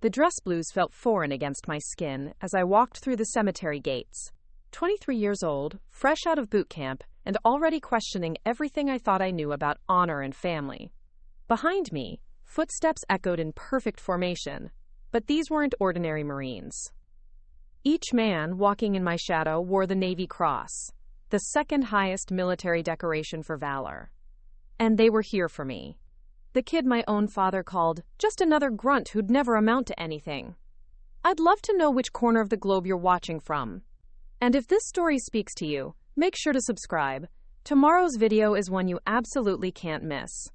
The dress blues felt foreign against my skin as I walked through the cemetery gates. 23 years old, fresh out of boot camp, and already questioning everything I thought I knew about honor and family. Behind me, footsteps echoed in perfect formation, but these weren't ordinary Marines. Each man walking in my shadow wore the Navy Cross, the second highest military decoration for valor. And they were here for me. The kid my own father called just another grunt who'd never amount to anything. I'd love to know which corner of the globe you're watching from. And if this story speaks to you, make sure to subscribe. Tomorrow's video is one you absolutely can't miss.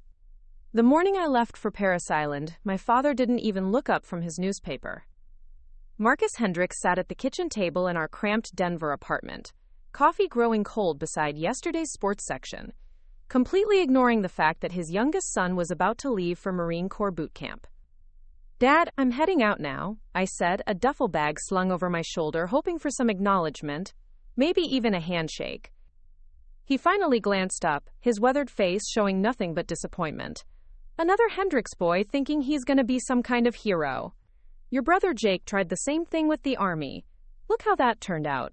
The morning I left for Paris Island, my father didn't even look up from his newspaper. Marcus Hendricks sat at the kitchen table in our cramped Denver apartment, coffee growing cold beside yesterday's sports section, completely ignoring the fact that his youngest son was about to leave for Marine Corps boot camp. "Dad, I'm heading out now," I said, a duffel bag slung over my shoulder, hoping for some acknowledgement, maybe even a handshake. He finally glanced up, his weathered face showing nothing but disappointment. Another Hendricks boy thinking he's gonna be some kind of hero. "Your brother Jake tried the same thing with the Army. Look how that turned out."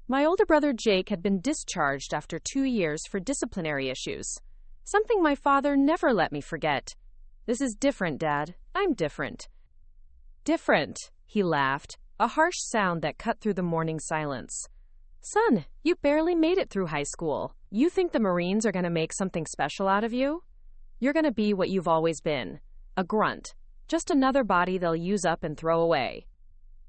My older brother Jake had been discharged after 2 years for disciplinary issues, something my father never let me forget. "This is different, Dad. I'm different." "Different," he laughed, a harsh sound that cut through the morning silence. "Son, you barely made it through high school. You think the Marines are going to make something special out of you? You're going to be what you've always been, a grunt, just another body they'll use up and throw away."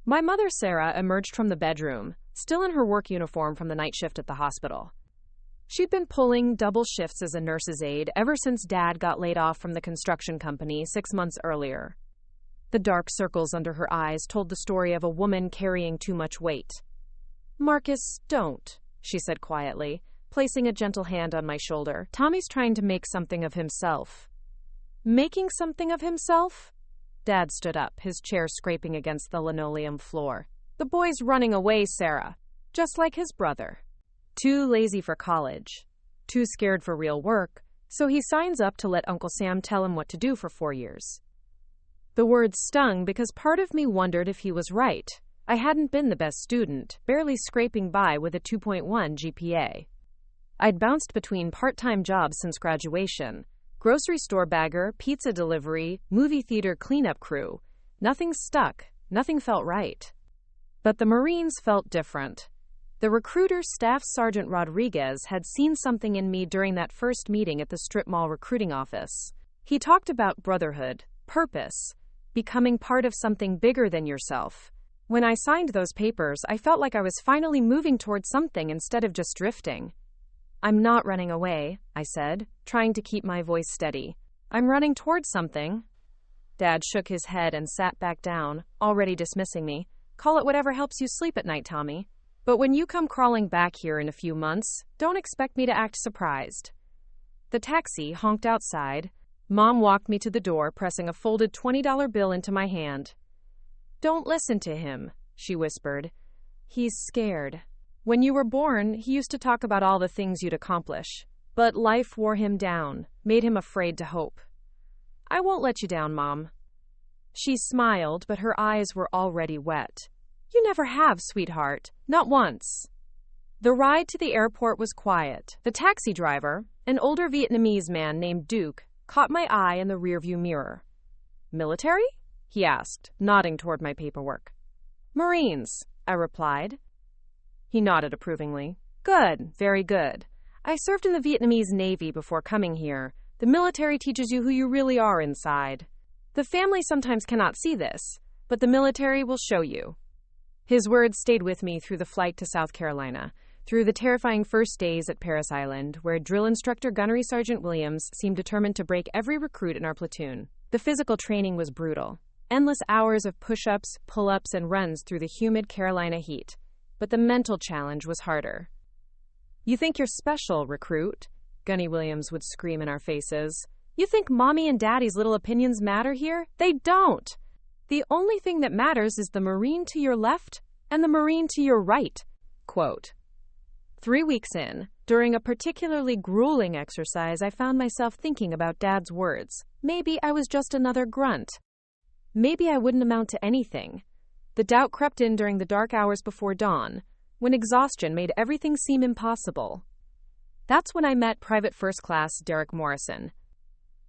My mother, Sarah, emerged from the bedroom, still in her work uniform from the night shift at the hospital. She'd been pulling double shifts as a nurse's aide ever since Dad got laid off from the construction company 6 months earlier. The dark circles under her eyes told the story of a woman carrying too much weight. "Marcus, don't," she said quietly, placing a gentle hand on my shoulder. "Tommy's trying to make something of himself." "Making something of himself?" Dad stood up, his chair scraping against the linoleum floor. "The boy's running away, Sarah, just like his brother. Too lazy for college, too scared for real work, so he signs up to let Uncle Sam tell him what to do for 4 years." The words stung because part of me wondered if he was right. I hadn't been the best student, barely scraping by with a 2.1 GPA. I'd bounced between part-time jobs since graduation, grocery store bagger, pizza delivery, movie theater cleanup crew. Nothing stuck, nothing felt right. But the Marines felt different. The recruiter, Staff Sergeant Rodriguez, had seen something in me during that first meeting at the strip mall recruiting office. He talked about brotherhood, purpose, becoming part of something bigger than yourself. When I signed those papers, I felt like I was finally moving towards something instead of just drifting. "I'm not running away," I said, trying to keep my voice steady. "I'm running towards something." Dad shook his head and sat back down, already dismissing me. "Call it whatever helps you sleep at night, Tommy. But when you come crawling back here in a few months, don't expect me to act surprised." The taxi honked outside. Mom walked me to the door, pressing a folded $20 bill into my hand. "Don't listen to him," she whispered. "He's scared. When you were born, he used to talk about all the things you'd accomplish. But life wore him down, made him afraid to hope." "I won't let you down, Mom." She smiled, but her eyes were already wet. "You never have, sweetheart. Not once." The ride to the airport was quiet. The taxi driver, an older Vietnamese man named Duke, caught my eye in the rearview mirror. "Military?" he asked, nodding toward my paperwork. "Marines," I replied. He nodded approvingly. "Good, very good. I served in the Vietnamese Navy before coming here. The military teaches you who you really are inside. The family sometimes cannot see this, but the military will show you." His words stayed with me through the flight to South Carolina, through the terrifying first days at Paris Island, where drill instructor Gunnery Sergeant Williams seemed determined to break every recruit in our platoon. The physical training was brutal. Endless hours of push-ups, pull-ups, and runs through the humid Carolina heat. But the mental challenge was harder. "You think you're special, recruit?" Gunny Williams would scream in our faces. "You think Mommy and Daddy's little opinions matter here? They don't! The only thing that matters is the Marine to your left and the Marine to your right." Quote. 3 weeks in, during a particularly grueling exercise, I found myself thinking about Dad's words. Maybe I was just another grunt. maybe I wouldn't amount to anything. The doubt crept in during the dark hours before dawn, when exhaustion made everything seem impossible. That's when I met Private First Class Derek Morrison.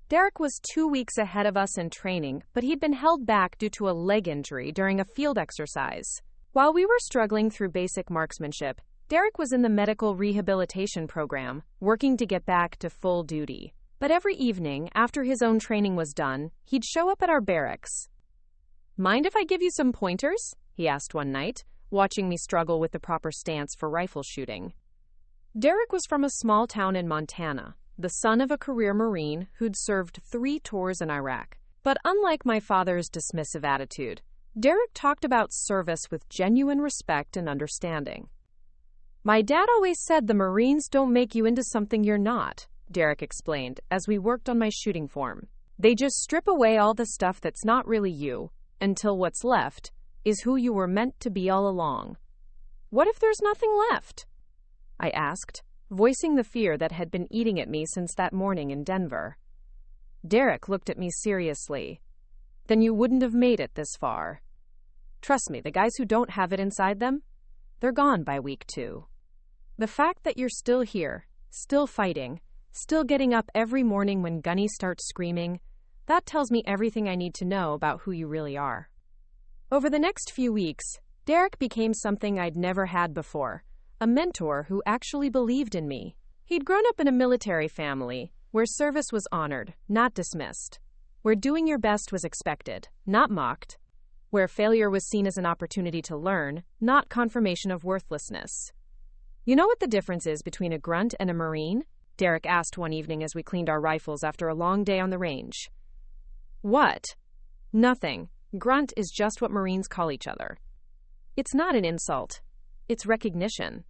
Derek was 2 weeks ahead of us in training, but he'd been held back due to a leg injury during a field exercise. While we were struggling through basic marksmanship, Derek was in the medical rehabilitation program, working to get back to full duty. But every evening, after his own training was done, he'd show up at our barracks. "Mind if I give you some pointers?" he asked one night, watching me struggle with the proper stance for rifle shooting. Derek was from a small town in Montana, the son of a career Marine who'd served 3 tours in Iraq. But unlike my father's dismissive attitude, Derek talked about service with genuine respect and understanding. "My dad always said the Marines don't make you into something you're not," Derek explained as we worked on my shooting form. "They just strip away all the stuff that's not really you, until what's left is who you were meant to be all along." "What if there's nothing left?" I asked, voicing the fear that had been eating at me since that morning in Denver. Derek looked at me seriously. "Then you wouldn't have made it this far. Trust me, the guys who don't have it inside them, they're gone by week 2. The fact that you're still here, still fighting, still getting up every morning when Gunny starts screaming, that tells me everything I need to know about who you really are." Over the next few weeks, Derek became something I'd never had before, a mentor who actually believed in me. He'd grown up in a military family where service was honored, not dismissed, where doing your best was expected, not mocked, where failure was seen as an opportunity to learn, not confirmation of worthlessness. "You know what the difference is between a grunt and a Marine?" Derek asked one evening as we cleaned our rifles after a long day on the range. "What?" "Nothing. Grunt is just what Marines call each other. It's not an insult. It's recognition.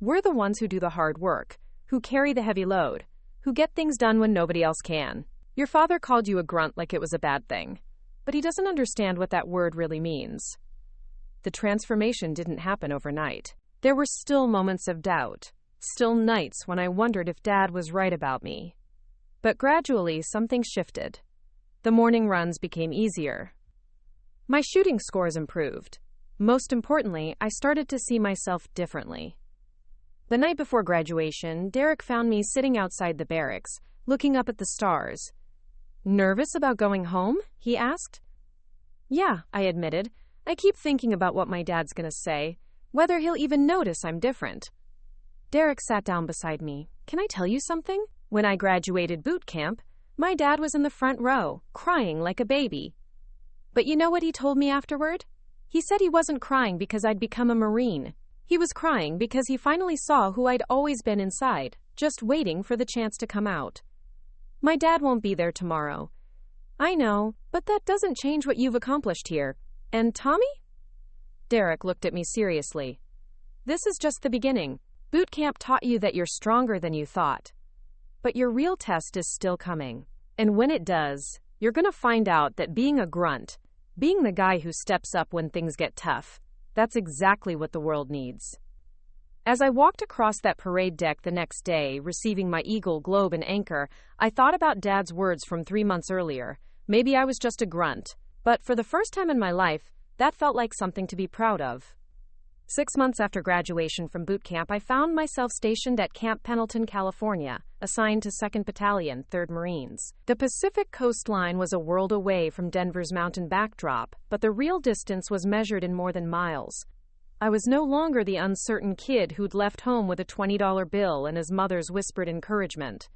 We're the ones who do the hard work, who carry the heavy load, who get things done when nobody else can. Your father called you a grunt like it was a bad thing, but he doesn't understand what that word really means." The transformation didn't happen overnight. There were still moments of doubt, still nights when I wondered if Dad was right about me. But gradually, something shifted. The morning runs became easier. My shooting scores improved. Most importantly, I started to see myself differently. The night before graduation, Derek found me sitting outside the barracks, looking up at the stars. "Nervous about going home?" he asked. "Yeah," I admitted. "I keep thinking about what my dad's gonna say, whether he'll even notice I'm different." Derek sat down beside me. "Can I tell you something? When I graduated boot camp, my dad was in the front row, crying like a baby. But you know what he told me afterward? He said he wasn't crying because I'd become a Marine. He was crying because he finally saw who I'd always been inside, just waiting for the chance to come out. My dad won't be there tomorrow. I know, but that doesn't change what you've accomplished here. And Tommy?" Derek looked at me seriously. "This is just the beginning. Boot camp taught you that you're stronger than you thought. But your real test is still coming. And when it does, you're going to find out that being a grunt, being the guy who steps up when things get tough, that's exactly what the world needs." As I walked across that parade deck the next day, receiving my Eagle, Globe, and Anchor, I thought about Dad's words from 3 months earlier. Maybe I was just a grunt, but for the first time in my life, that felt like something to be proud of. 6 months after graduation from boot camp, I found myself stationed at Camp Pendleton, California, assigned to 2nd Battalion, 3rd Marines. The Pacific coastline was a world away from Denver's mountain backdrop, but the real distance was measured in more than miles. I was no longer the uncertain kid who'd left home with a $20 bill and his mother's whispered encouragement.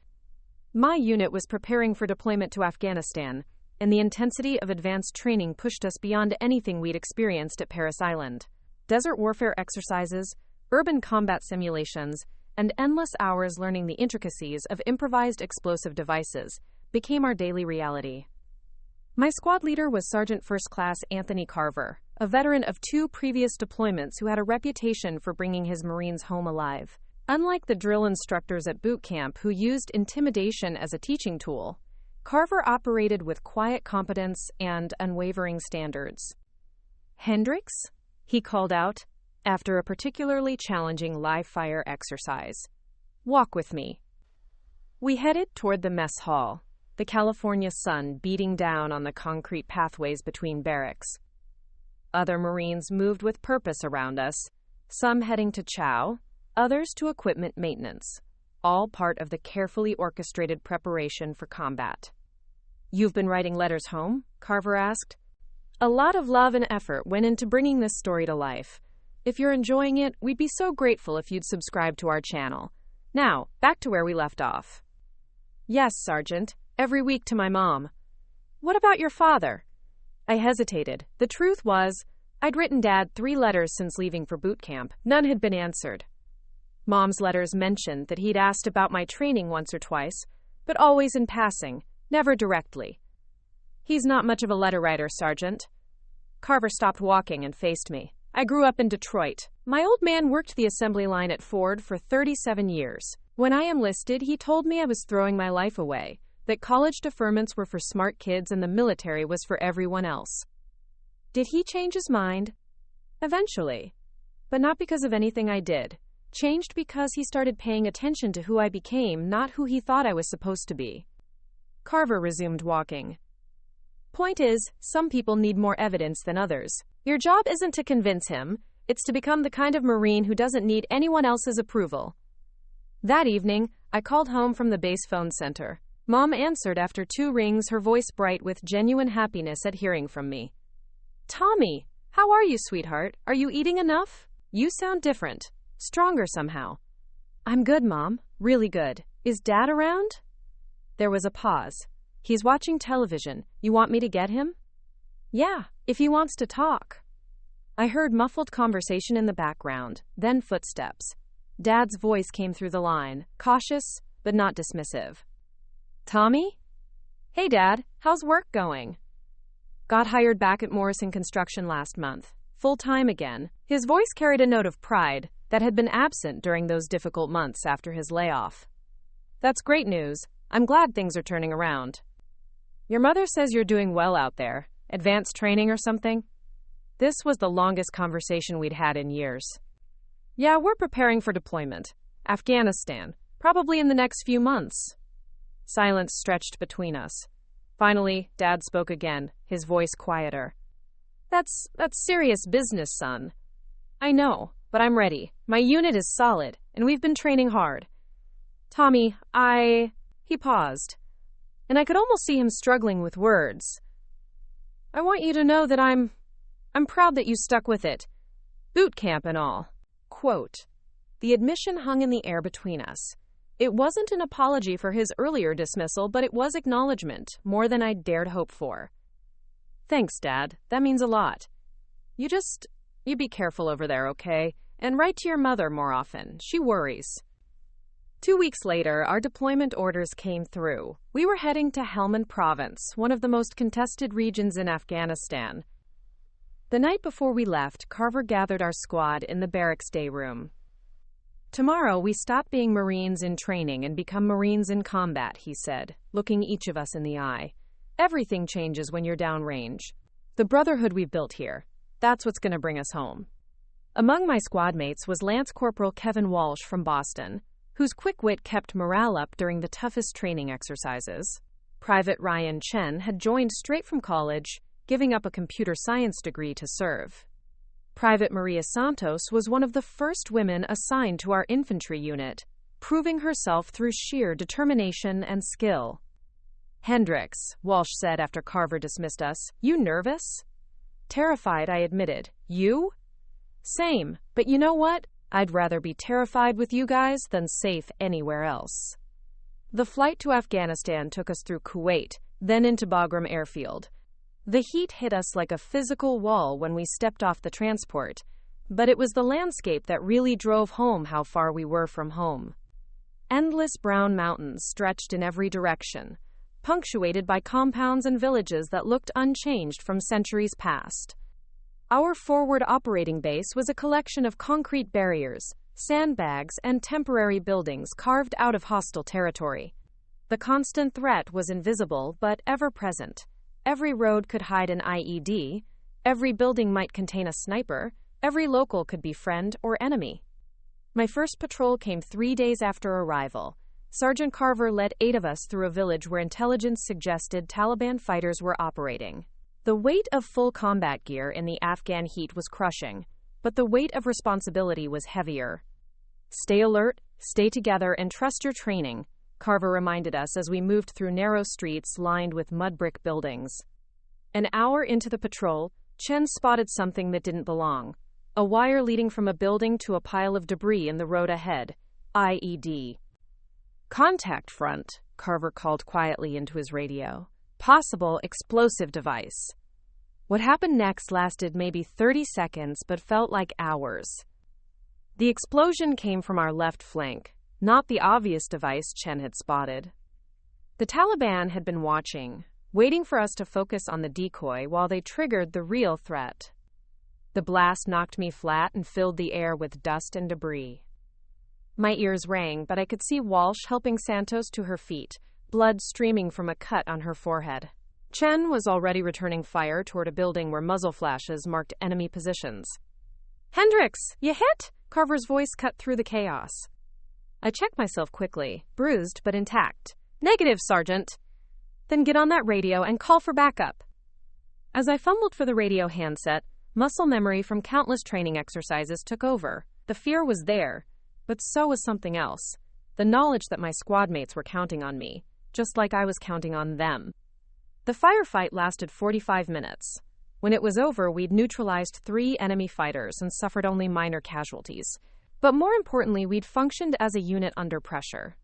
My unit was preparing for deployment to Afghanistan, and the intensity of advanced training pushed us beyond anything we'd experienced at Parris Island. Desert warfare exercises, urban combat simulations, and endless hours learning the intricacies of improvised explosive devices became our daily reality. My squad leader was Sergeant First Class Anthony Carver, a veteran of 2 previous deployments who had a reputation for bringing his Marines home alive. Unlike the drill instructors at boot camp who used intimidation as a teaching tool, Carver operated with quiet competence and unwavering standards. "Hendricks?" he called out, after a particularly challenging live-fire exercise. "Walk with me." We headed toward the mess hall. the California sun beating down on the concrete pathways between barracks. Other Marines moved with purpose around us, some heading to chow, others to equipment maintenance, all part of the carefully orchestrated preparation for combat. "You've been writing letters home?" Carver asked. "A lot of love and effort went into bringing this story to life. If you're enjoying it, we'd be so grateful if you'd subscribe to our channel. Now, back to where we left off." "Yes, Sergeant, every week to my mom." "What about your father?" I hesitated. The truth was, I'd written Dad 3 letters since leaving for boot camp. None had been answered. Mom's letters mentioned that he'd asked about my training once or twice, but always in passing, never directly. "He's not much of a letter writer, Sergeant." Carver stopped walking and faced me. "I grew up in Detroit. My old man worked the assembly line at Ford for 37 years. When I enlisted, he told me I was throwing my life away, that college deferments were for smart kids and the military was for everyone else." Did he change his mind? Eventually. But not because of anything I did. Changed because he started paying attention to who I became, not who he thought I was supposed to be. Carver resumed walking. "Point is, some people need more evidence than others. Your job isn't to convince him, it's to become the kind of Marine who doesn't need anyone else's approval." That evening, I called home from the base phone center. Mom answered after 2 rings, her voice bright with genuine happiness at hearing from me. "Tommy, how are you, sweetheart? Are you eating enough? You sound different. Stronger somehow." "I'm good, Mom. Really good. Is Dad around?" There was a pause. "He's watching television. You want me to get him?" "Yeah, if he wants to talk." I heard muffled conversation in the background, then footsteps. Dad's voice came through the line, cautious, but not dismissive. "Tommy?" "Hey, Dad. How's work going?" "Got hired back at Morrison Construction last month. Full-time again." His voice carried a note of pride that had been absent during those difficult months after his layoff. "That's great news. I'm glad things are turning around." "Your mother says you're doing well out there. Advanced training or something?" This was the longest conversation we'd had in years. "Yeah, we're preparing for deployment. Afghanistan. Probably in the next few months." Silence stretched between us. Finally, Dad spoke again, his voice quieter. That's serious business, son." "I know, but I'm ready. My unit is solid, and we've been training hard." "Tommy, He paused, and I could almost see him struggling with words. "I want you to know that I'm proud that you stuck with it. Boot camp and all." Quote. The admission hung in the air between us. It wasn't an apology for his earlier dismissal, but it was acknowledgement, more than I'd dared hope for. "Thanks, Dad. That means a lot. You be careful over there, okay? And write to your mother more often. She worries." 2 weeks later, our deployment orders came through. We were heading to Helmand Province, one of the most contested regions in Afghanistan. The night before we left, Carver gathered our squad in the barracks day room. "Tomorrow, we stop being Marines in training and become Marines in combat," he said, looking each of us in the eye. "Everything changes when you're downrange. The brotherhood we've built here, that's what's going to bring us home." Among my squad mates was Lance Corporal Kevin Walsh from Boston, whose quick wit kept morale up during the toughest training exercises. Private Ryan Chen had joined straight from college, giving up a computer science degree to serve. Private Maria Santos was one of the first women assigned to our infantry unit, proving herself through sheer determination and skill. "Hendricks," Walsh said after Carver dismissed us, "you nervous?" Terrified, I admitted. "You?" "Same, but you know what? I'd rather be terrified with you guys than safe anywhere else." The flight to Afghanistan took us through Kuwait, then into Bagram Airfield. The heat hit us like a physical wall when we stepped off the transport, but it was the landscape that really drove home how far we were from home. Endless brown mountains stretched in every direction, punctuated by compounds and villages that looked unchanged from centuries past. Our forward operating base was a collection of concrete barriers, sandbags, and temporary buildings carved out of hostile territory. The constant threat was invisible but ever-present. Every road could hide an IED, every building might contain a sniper, every local could be friend or enemy. My first patrol came 3 days after arrival. Sergeant Carver led 8 of us through a village where intelligence suggested Taliban fighters were operating. The weight of full combat gear in the Afghan heat was crushing, but the weight of responsibility was heavier. Stay alert, stay together, and trust your training, Carver reminded us as we moved through narrow streets lined with mud brick buildings. An hour into the patrol, Chen spotted something that didn't belong. A wire leading from a building to a pile of debris in the road ahead. IED. Contact front, Carver called quietly into his radio. Possible explosive device. What happened next lasted maybe 30 seconds but felt like hours. The explosion came from our left flank, not the obvious device Chen had spotted. The Taliban had been watching, waiting for us to focus on the decoy while they triggered the real threat. The blast knocked me flat and filled the air with dust and debris. My ears rang, but I could see Walsh helping Santos to her feet, blood streaming from a cut on her forehead. Chen was already returning fire toward a building where muzzle flashes marked enemy positions. "Hendricks, you hit?" Carver's voice cut through the chaos. I checked myself quickly, bruised but intact. "Negative, Sergeant." "Then get on that radio and call for backup." As I fumbled for the radio handset, muscle memory from countless training exercises took over. The fear was there, but so was something else. The knowledge that my squad mates were counting on me, just like I was counting on them. The firefight lasted 45 minutes. When it was over, we'd neutralized 3 enemy fighters and suffered only minor casualties. But more importantly, we'd functioned as a unit under pressure.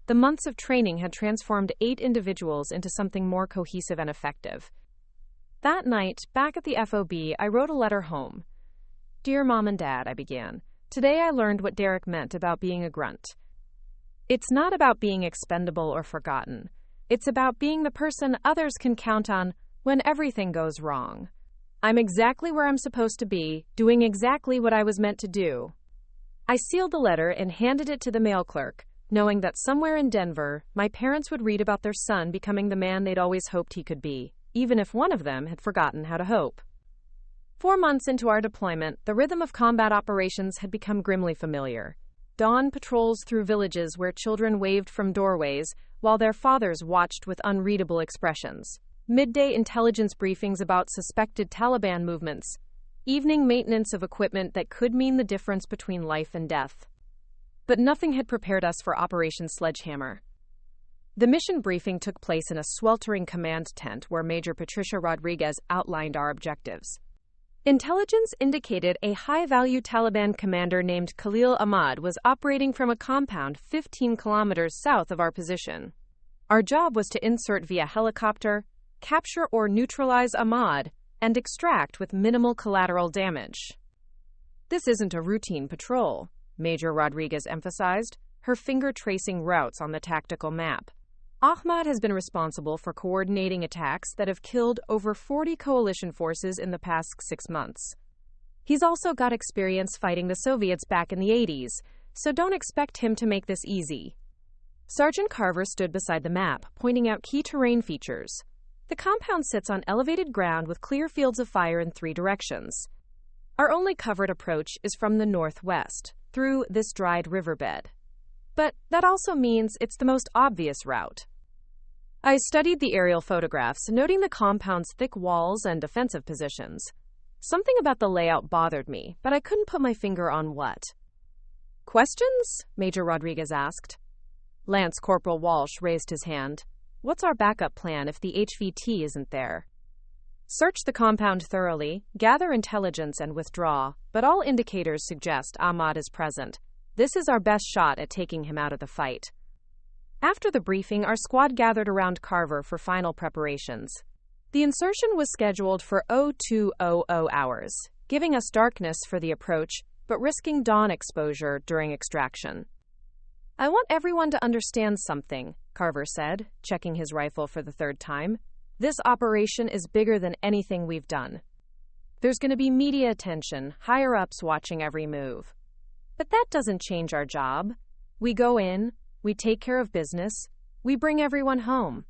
The months of training had transformed 8 individuals into something more cohesive and effective. That night, back at the FOB, I wrote a letter home. "Dear Mom and Dad," I began. "Today I learned what Derek meant about being a grunt. It's not about being expendable or forgotten. It's about being the person others can count on when everything goes wrong. I'm exactly where I'm supposed to be, doing exactly what I was meant to do." I sealed the letter and handed it to the mail clerk, knowing that somewhere in Denver, my parents would read about their son becoming the man they'd always hoped he could be, even if one of them had forgotten how to hope. 4 months into our deployment, the rhythm of combat operations had become grimly familiar. Dawn patrols through villages where children waved from doorways, while their fathers watched with unreadable expressions. Midday intelligence briefings about suspected Taliban movements. Evening maintenance of equipment that could mean the difference between life and death. But nothing had prepared us for Operation Sledgehammer. The mission briefing took place in a sweltering command tent where Major Patricia Rodriguez outlined our objectives. Intelligence indicated a high-value Taliban commander named Khalil Ahmad was operating from a compound 15 kilometers south of our position. Our job was to insert via helicopter, capture or neutralize Ahmad, and extract with minimal collateral damage. "This isn't a routine patrol," Major Rodriguez emphasized, her finger tracing routes on the tactical map. "Ahmad has been responsible for coordinating attacks that have killed over 40 coalition forces in the past 6 months. He's also got experience fighting the Soviets back in the 80s, so don't expect him to make this easy." Sergeant Carver stood beside the map, pointing out key terrain features. The compound sits on elevated ground with clear fields of fire in 3 directions. Our only covered approach is from the northwest, through this dried riverbed. But that also means it's the most obvious route. I studied the aerial photographs, noting the compound's thick walls and defensive positions. Something about the layout bothered me, but I couldn't put my finger on what. "Questions?" Major Rodriguez asked. Lance Corporal Walsh raised his hand. "What's our backup plan if the HVT isn't there?" "Search the compound thoroughly, gather intelligence and withdraw, but all indicators suggest Ahmad is present. This is our best shot at taking him out of the fight." After the briefing, our squad gathered around Carver for final preparations. The insertion was scheduled for 0200 hours, giving us darkness for the approach, but risking dawn exposure during extraction. "I want everyone to understand something," Carver said, checking his rifle for the 3rd time. "This operation is bigger than anything we've done. There's going to be media attention, higher-ups watching every move. But that doesn't change our job. We go in, we take care of business, we bring everyone home."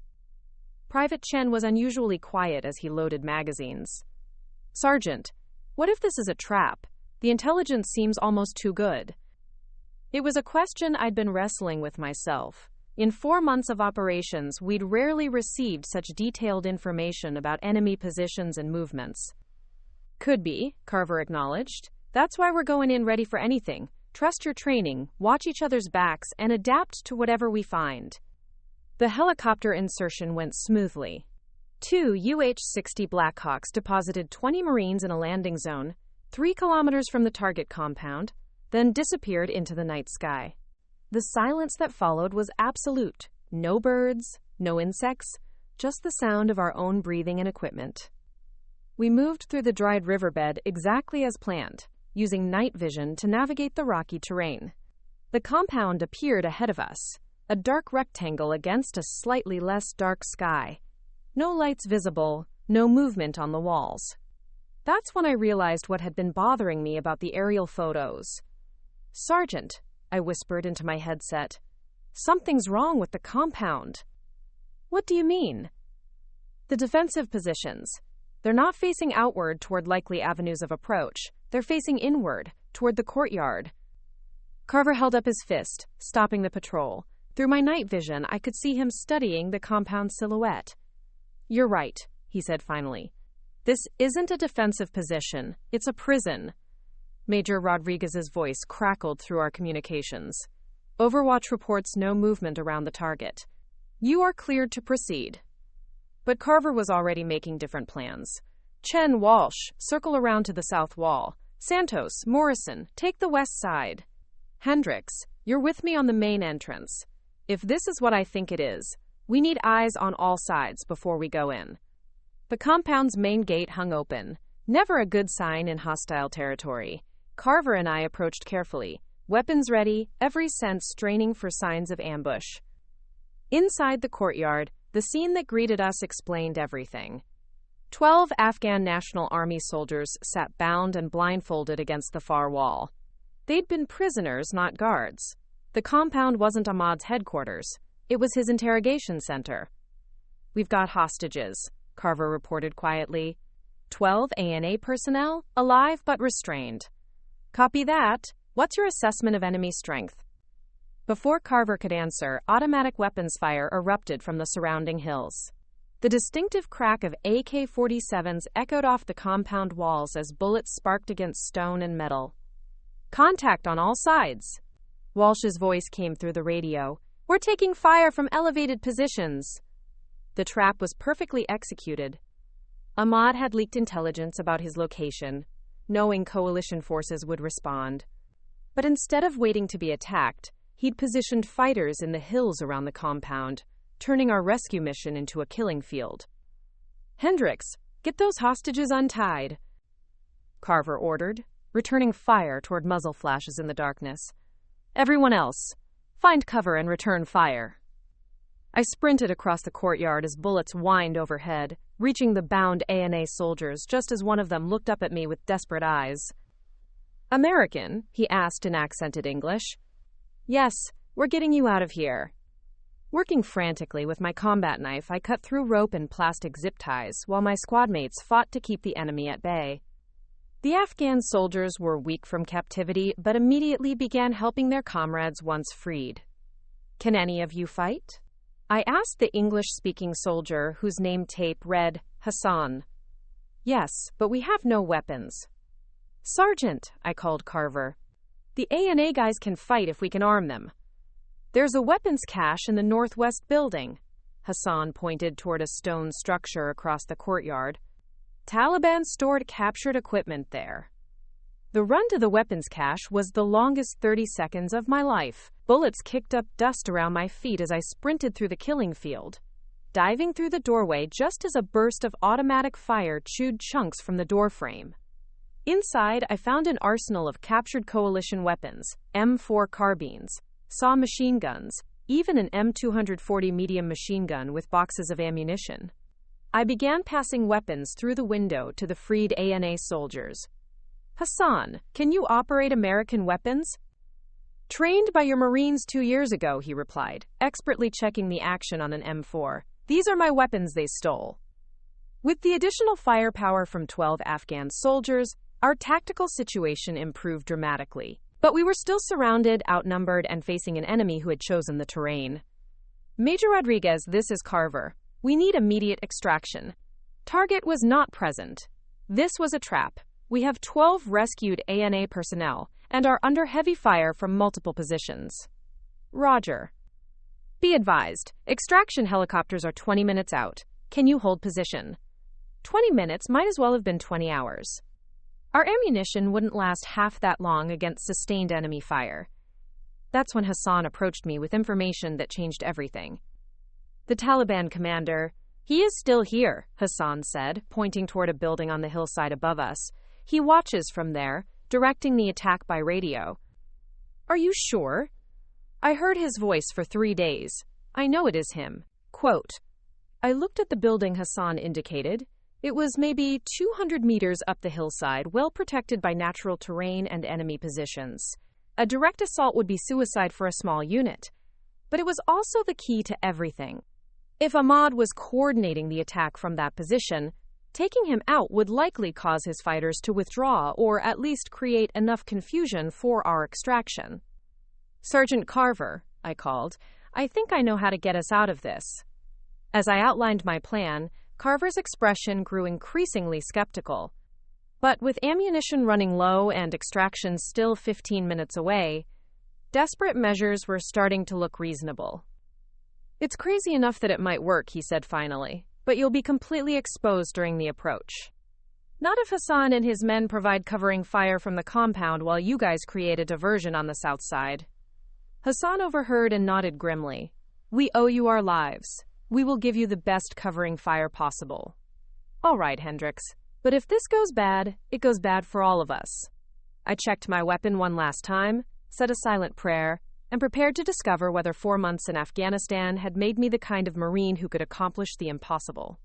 Private Chen was unusually quiet as he loaded magazines. "Sergeant, what if this is a trap? The intelligence seems almost too good." It was a question I'd been wrestling with myself. In 4 months of operations, we'd rarely received such detailed information about enemy positions and movements. Could be, Carver acknowledged. That's why we're going in ready for anything. Trust your training, watch each other's backs, and adapt to whatever we find. The helicopter insertion went smoothly. 2 UH-60 Blackhawks deposited 20 Marines in a landing zone, 3 kilometers from the target compound, then disappeared into the night sky. The silence that followed was absolute. No birds, no insects, just the sound of our own breathing and equipment. We moved through the dried riverbed exactly as planned, using night vision to navigate the rocky terrain. The compound appeared ahead of us, a dark rectangle against a slightly less dark sky. No lights visible, no movement on the walls. That's when I realized what had been bothering me about the aerial photos. "Sergeant," I whispered into my headset, "something's wrong with the compound." "What do you mean?" "The defensive positions. They're not facing outward toward likely avenues of approach. They're facing inward, toward the courtyard." Carver held up his fist, stopping the patrol. Through my night vision, I could see him studying the compound silhouette. "You're right," he said finally. "This isn't a defensive position. It's a prison." Major Rodriguez's voice crackled through our communications. "Overwatch reports no movement around the target. You are cleared to proceed." But Carver was already making different plans. "Chen, Walsh, circle around to the south wall. Santos, Morrison, take the west side. Hendricks, you're with me on the main entrance. If this is what I think it is, we need eyes on all sides before we go in." The compound's main gate hung open, never a good sign in hostile territory. Carver and I approached carefully, weapons ready, every sense straining for signs of ambush. Inside the courtyard, the scene that greeted us explained everything. 12 Afghan National Army soldiers sat bound and blindfolded against the far wall. They'd been prisoners, not guards. The compound wasn't Ahmad's headquarters. It was his interrogation center. "We've got hostages," Carver reported quietly. 12 ANA personnel, alive but restrained. "Copy that. What's your assessment of enemy strength?" Before Carver could answer, automatic weapons fire erupted from the surrounding hills. The distinctive crack of AK-47s echoed off the compound walls as bullets sparked against stone and metal. "Contact on all sides." Walsh's voice came through the radio. "We're taking fire from elevated positions." The trap was perfectly executed. Ahmad had leaked intelligence about his location, knowing coalition forces would respond. But instead of waiting to be attacked, he'd positioned fighters in the hills around the compound, turning our rescue mission into a killing field. "Hendricks, get those hostages untied," Carver ordered, returning fire toward muzzle flashes in the darkness. "Everyone else, find cover and return fire." I sprinted across the courtyard as bullets whined overhead, reaching the bound ANA soldiers just as one of them looked up at me with desperate eyes. "American?" he asked in accented English. "Yes, we're getting you out of here." Working frantically with my combat knife, I cut through rope and plastic zip ties while my squadmates fought to keep the enemy at bay. The Afghan soldiers were weak from captivity, but immediately began helping their comrades once freed. "Can any of you fight?" I asked the English-speaking soldier whose name tape read Hassan. "Yes, but we have no weapons." "Sergeant," I called Carver, "the ANA guys can fight if we can arm them." "There's a weapons cache in the northwest building." Hassan pointed toward a stone structure across the courtyard. "Taliban stored captured equipment there." The run to the weapons cache was the longest 30 seconds of my life. Bullets kicked up dust around my feet as I sprinted through the killing field, diving through the doorway just as a burst of automatic fire chewed chunks from the doorframe. Inside, I found an arsenal of captured coalition weapons, M4 carbines, SAW machine guns, even an M240 medium machine gun with boxes of ammunition. I began passing weapons through the window to the freed ANA soldiers. "Hassan, can you operate American weapons?" "Trained by your Marines 2 years ago," he replied, expertly checking the action on an M4. "These are my weapons they stole." With the additional firepower from 12 Afghan soldiers, our tactical situation improved dramatically. But we were still surrounded, outnumbered, and facing an enemy who had chosen the terrain. Major Rodriguez, this is Carver. We need immediate extraction. Target was not present. This was a trap. We have 12 rescued ANA personnel and are under heavy fire from multiple positions. Roger. Be advised, extraction helicopters are 20 minutes out. Can you hold position? 20 minutes might as well have been 20 hours. Our ammunition wouldn't last half that long against sustained enemy fire. That's when Hassan approached me with information that changed everything. The Taliban commander, he is still here, Hassan said, pointing toward a building on the hillside above us. He watches from there, directing the attack by radio. Are you sure? I heard his voice for 3 days. I know it is him. Quote, I looked at the building Hassan indicated. It was maybe 200 meters up the hillside, well protected by natural terrain and enemy positions. A direct assault would be suicide for a small unit. But it was also the key to everything. If Ahmad was coordinating the attack from that position, taking him out would likely cause his fighters to withdraw or at least create enough confusion for our extraction. Sergeant Carver, I called, I think I know how to get us out of this. As I outlined my plan, Carver's expression grew increasingly skeptical. But with ammunition running low and extraction still 15 minutes away, desperate measures were starting to look reasonable. It's crazy enough that it might work, he said finally, but you'll be completely exposed during the approach. Not if Hassan and his men provide covering fire from the compound while you guys create a diversion on the south side. Hassan overheard and nodded grimly. We owe you our lives. We will give you the best covering fire possible. All right, Hendricks. But if this goes bad, it goes bad for all of us. I checked my weapon one last time, said a silent prayer, and prepared to discover whether 4 months in Afghanistan had made me the kind of Marine who could accomplish the impossible.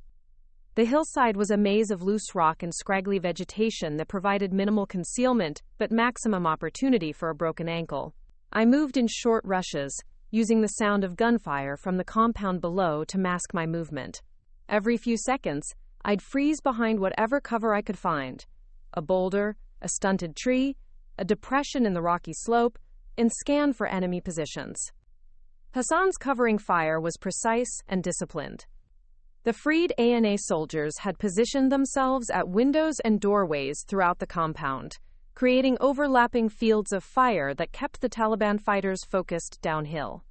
The hillside was a maze of loose rock and scraggly vegetation that provided minimal concealment but maximum opportunity for a broken ankle. I moved in short rushes, using the sound of gunfire from the compound below to mask my movement. Every few seconds, I'd freeze behind whatever cover I could find. A boulder, a stunted tree, a depression in the rocky slope, and scan for enemy positions. Hassan's covering fire was precise and disciplined. The freed ANA soldiers had positioned themselves at windows and doorways throughout the compound, creating overlapping fields of fire that kept the Taliban fighters focused downhill.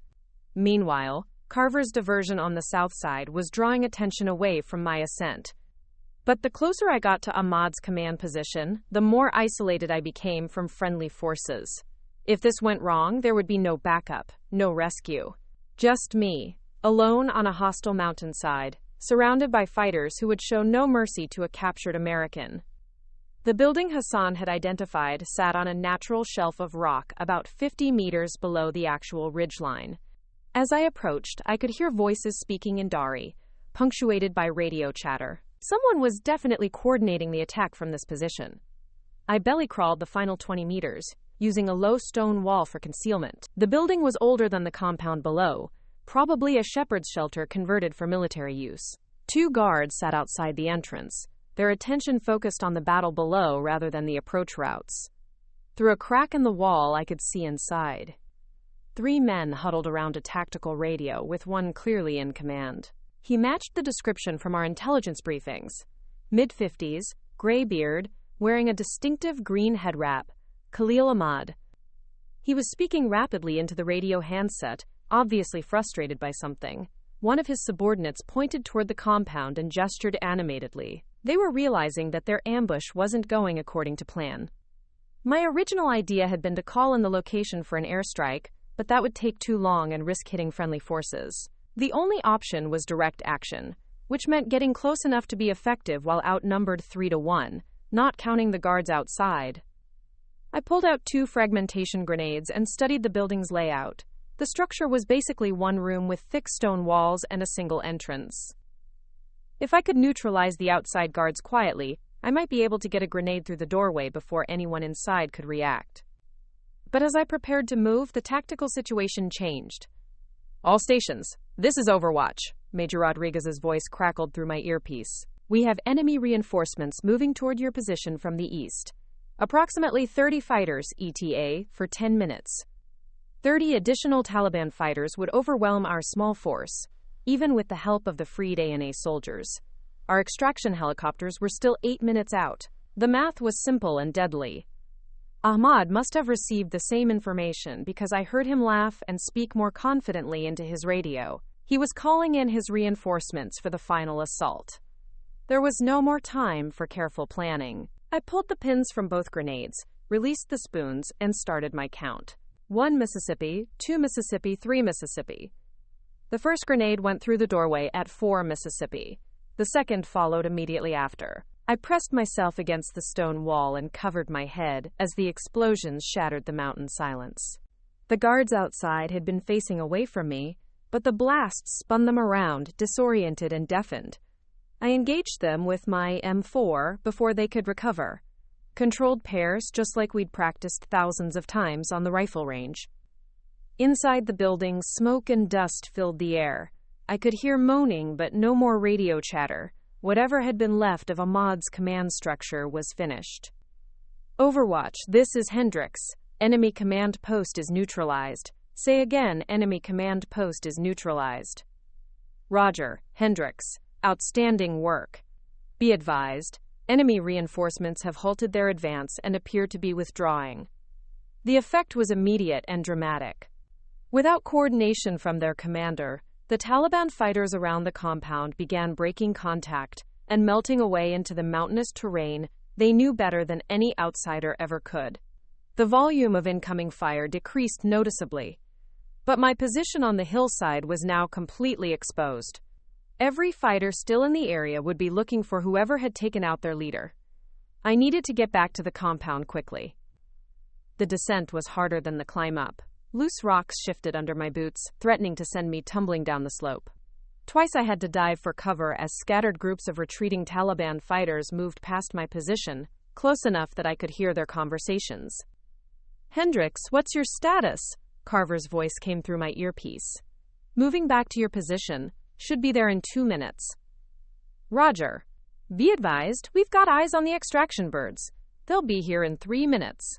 Meanwhile, Carver's diversion on the south side was drawing attention away from my ascent. But the closer I got to Ahmad's command position, the more isolated I became from friendly forces. If this went wrong, there would be no backup, no rescue. Just me, alone on a hostile mountainside, surrounded by fighters who would show no mercy to a captured American. The building Hassan had identified sat on a natural shelf of rock about 50 meters below the actual ridgeline. As I approached, I could hear voices speaking in Dari, punctuated by radio chatter. Someone was definitely coordinating the attack from this position. I belly-crawled the final 20 meters, using a low stone wall for concealment. The building was older than the compound below, probably a shepherd's shelter converted for military use. 2 guards sat outside the entrance, their attention focused on the battle below rather than the approach routes. Through a crack in the wall, I could see inside. 3 men huddled around a tactical radio, with one clearly in command. He matched the description from our intelligence briefings. Mid-50s, gray beard, wearing a distinctive green head wrap, Khalil Ahmad. He was speaking rapidly into the radio handset, obviously frustrated by something. One of his subordinates pointed toward the compound and gestured animatedly. They were realizing that their ambush wasn't going according to plan. My original idea had been to call in the location for an airstrike, but that would take too long and risk hitting friendly forces. The only option was direct action, which meant getting close enough to be effective while outnumbered 3-1, not counting the guards outside. I pulled out 2 fragmentation grenades and studied the building's layout. The structure was basically one room with thick stone walls and a single entrance. If I could neutralize the outside guards quietly, I might be able to get a grenade through the doorway before anyone inside could react. But as I prepared to move, the tactical situation changed. All stations, this is Overwatch. Major Rodriguez's voice crackled through my earpiece. We have enemy reinforcements moving toward your position from the east. Approximately 30 fighters, ETA, for 10 minutes. 30 additional Taliban fighters would overwhelm our small force, even with the help of the freed ANA soldiers. Our extraction helicopters were still 8 minutes out. The math was simple and deadly. Ahmad must have received the same information because I heard him laugh and speak more confidently into his radio. He was calling in his reinforcements for the final assault. There was no more time for careful planning. I pulled the pins from both grenades, released the spoons, and started my count. 1 Mississippi, 2 Mississippi, 3 Mississippi. The first grenade went through the doorway at 4 Mississippi. The second followed immediately after. I pressed myself against the stone wall and covered my head as the explosions shattered the mountain silence. The guards outside had been facing away from me, but the blasts spun them around, disoriented and deafened. I engaged them with my M4 before they could recover. Controlled pairs, just like we'd practiced thousands of times on the rifle range. Inside the building, smoke and dust filled the air. I could hear moaning, but no more radio chatter. Whatever had been left of Ahmad's command structure was finished. Overwatch, this is Hendricks. Enemy command post is neutralized. Say again, enemy command post is neutralized. Roger, Hendricks. Outstanding work. Be advised, enemy reinforcements have halted their advance and appear to be withdrawing. The effect was immediate and dramatic. Without coordination from their commander, the Taliban fighters around the compound began breaking contact and melting away into the mountainous terrain they knew better than any outsider ever could. The volume of incoming fire decreased noticeably, but my position on the hillside was now completely exposed. Every fighter still in the area would be looking for whoever had taken out their leader. I needed to get back to the compound quickly. The descent was harder than the climb up. Loose rocks shifted under my boots, threatening to send me tumbling down the slope. Twice I had to dive for cover as scattered groups of retreating Taliban fighters moved past my position, close enough that I could hear their conversations. Hendricks, what's your status? Carver's voice came through my earpiece. Moving back to your position. Should be there in 2 minutes. Roger. Be advised, we've got eyes on the extraction birds. They'll be here in 3 minutes.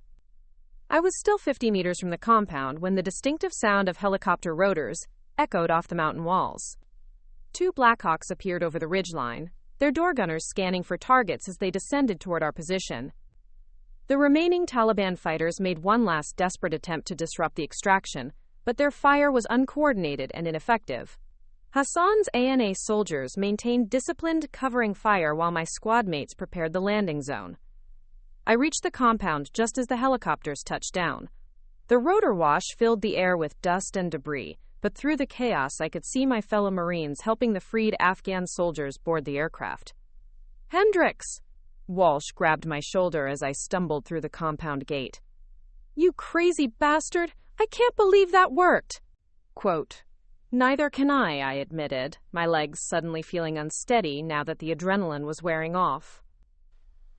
I was still 50 meters from the compound when the distinctive sound of helicopter rotors echoed off the mountain walls. 2 Blackhawks appeared over the ridgeline, their door gunners scanning for targets as they descended toward our position. The remaining Taliban fighters made one last desperate attempt to disrupt the extraction, but their fire was uncoordinated and ineffective. Hassan's ANA soldiers maintained disciplined, covering fire while my squad mates prepared the landing zone. I reached the compound just as the helicopters touched down. The rotor wash filled the air with dust and debris, but through the chaos I could see my fellow Marines helping the freed Afghan soldiers board the aircraft. Hendricks! Walsh grabbed my shoulder as I stumbled through the compound gate. You crazy bastard! I can't believe that worked! Quote. Neither can I admitted, my legs suddenly feeling unsteady now that the adrenaline was wearing off.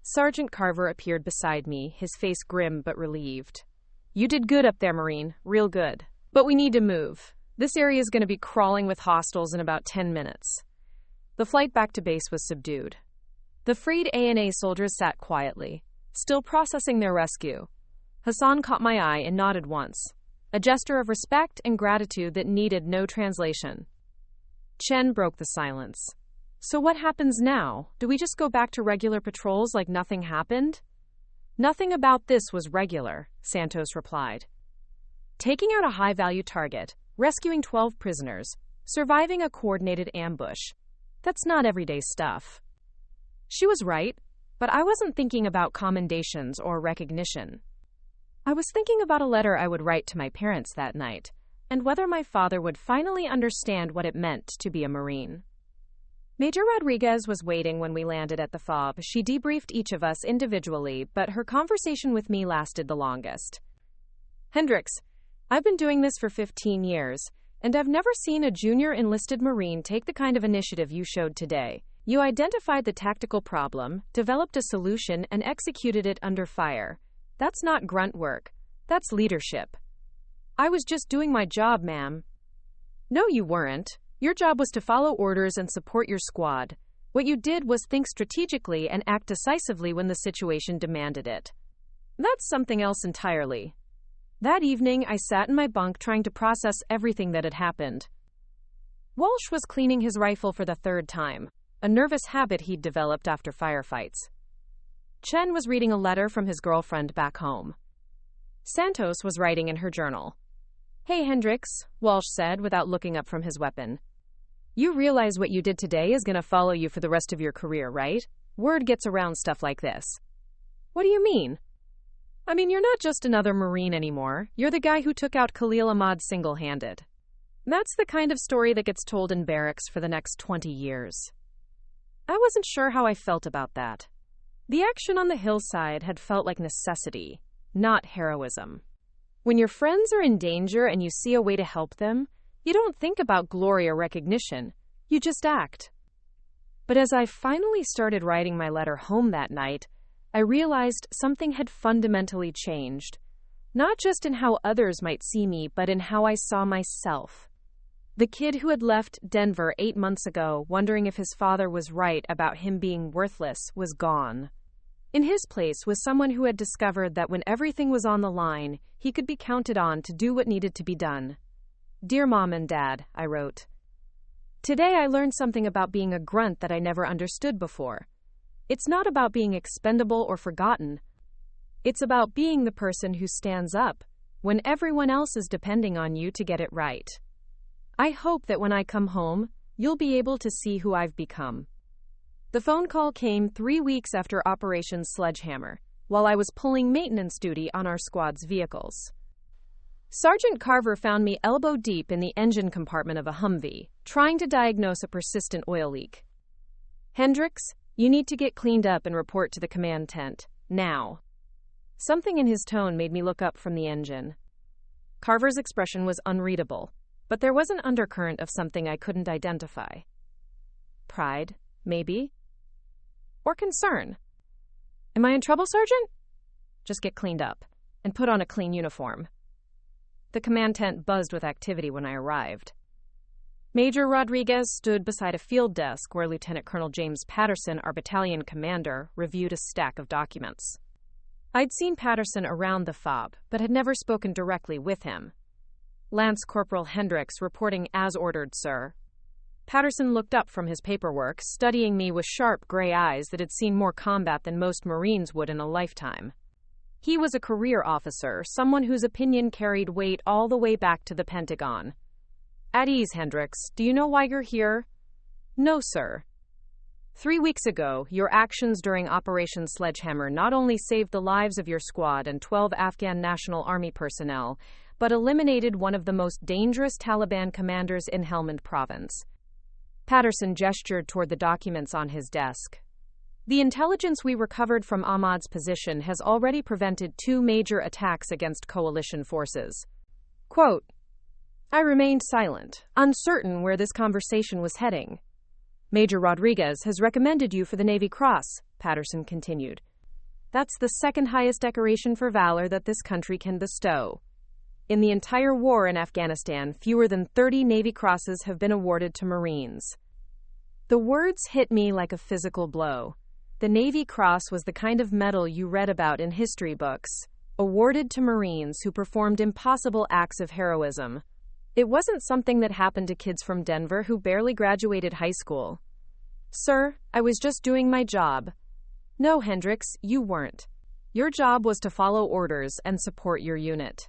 Sergeant Carver appeared beside me, his face grim but relieved. You did good up there, Marine, real good. But we need to move. This area is going to be crawling with hostiles in about 10 minutes. The flight back to base was subdued. The freed ANA soldiers sat quietly, still processing their rescue. Hassan caught my eye and nodded once. A gesture of respect and gratitude that needed no translation. Chen broke the silence. So what happens now? Do we just go back to regular patrols like nothing happened? Nothing about this was regular, Santos replied. Taking out a high-value target, rescuing 12 prisoners, surviving a coordinated ambush. That's not everyday stuff. She was right, but I wasn't thinking about commendations or recognition. I was thinking about a letter I would write to my parents that night, and whether my father would finally understand what it meant to be a Marine. Major Rodriguez was waiting when we landed at the FOB. She debriefed each of us individually, but her conversation with me lasted the longest. Hendricks, I've been doing this for 15 years, and I've never seen a junior enlisted Marine take the kind of initiative you showed today. You identified the tactical problem, developed a solution, and executed it under fire. That's not grunt work. That's leadership. I was just doing my job, ma'am. No, you weren't. Your job was to follow orders and support your squad. What you did was think strategically and act decisively when the situation demanded it. That's something else entirely. That evening, I sat in my bunk trying to process everything that had happened. Walsh was cleaning his rifle for the third time, a nervous habit he'd developed after firefights. Chen was reading a letter from his girlfriend back home. Santos was writing in her journal. "Hey, Hendricks," Walsh said without looking up from his weapon. "You realize what you did today is going to follow you for the rest of your career, right? Word gets around stuff like this." "What do you mean?" "I mean, you're not just another Marine anymore. You're the guy who took out Khalil Ahmad single-handed. That's the kind of story that gets told in barracks for the next 20 years. I wasn't sure how I felt about that. The action on the hillside had felt like necessity, not heroism. When your friends are in danger and you see a way to help them, you don't think about glory or recognition. You just act. But as I finally started writing my letter home that night, I realized something had fundamentally changed. Not just in how others might see me, but in how I saw myself. The kid who had left Denver 8 months ago, wondering if his father was right about him being worthless, was gone. In his place was someone who had discovered that when everything was on the line, he could be counted on to do what needed to be done. "Dear Mom and Dad," I wrote. "Today I learned something about being a grunt that I never understood before. It's not about being expendable or forgotten. It's about being the person who stands up when everyone else is depending on you to get it right. I hope that when I come home, you'll be able to see who I've become." The phone call came 3 weeks after Operation Sledgehammer, while I was pulling maintenance duty on our squad's vehicles. Sergeant Carver found me elbow-deep in the engine compartment of a Humvee, trying to diagnose a persistent oil leak. "Hendricks, you need to get cleaned up and report to the command tent, now." Something in his tone made me look up from the engine. Carver's expression was unreadable, but there was an undercurrent of something I couldn't identify. Pride, maybe? Or concern. "Am I in trouble, Sergeant?" "Just get cleaned up and put on a clean uniform." The command tent buzzed with activity when I arrived. Major Rodriguez stood beside a field desk where Lieutenant Colonel James Patterson, our battalion commander, reviewed a stack of documents. I'd seen Patterson around the FOB, but had never spoken directly with him. "Lance Corporal Hendricks reporting as ordered, sir." Patterson looked up from his paperwork, studying me with sharp gray eyes that had seen more combat than most Marines would in a lifetime. He was a career officer, someone whose opinion carried weight all the way back to the Pentagon. "At ease, Hendricks. Do you know why you're here?" "No, sir." 3 weeks ago, your actions during Operation Sledgehammer not only saved the lives of your squad and 12 Afghan National Army personnel, but eliminated one of the most dangerous Taliban commanders in Helmand Province. Patterson gestured toward the documents on his desk. "The intelligence we recovered from Ahmad's position has already prevented 2 major attacks against coalition forces." Quote, "I remained silent, uncertain where this conversation was heading. Major Rodriguez has recommended you for the Navy Cross," Patterson continued. "That's the second highest decoration for valor that this country can bestow. In the entire war in Afghanistan, fewer than 30 Navy Crosses have been awarded to Marines." The words hit me like a physical blow. The Navy Cross was the kind of medal you read about in history books, awarded to Marines who performed impossible acts of heroism. It wasn't something that happened to kids from Denver who barely graduated high school. "Sir, I was just doing my job." "No, Hendricks, you weren't. Your job was to follow orders and support your unit.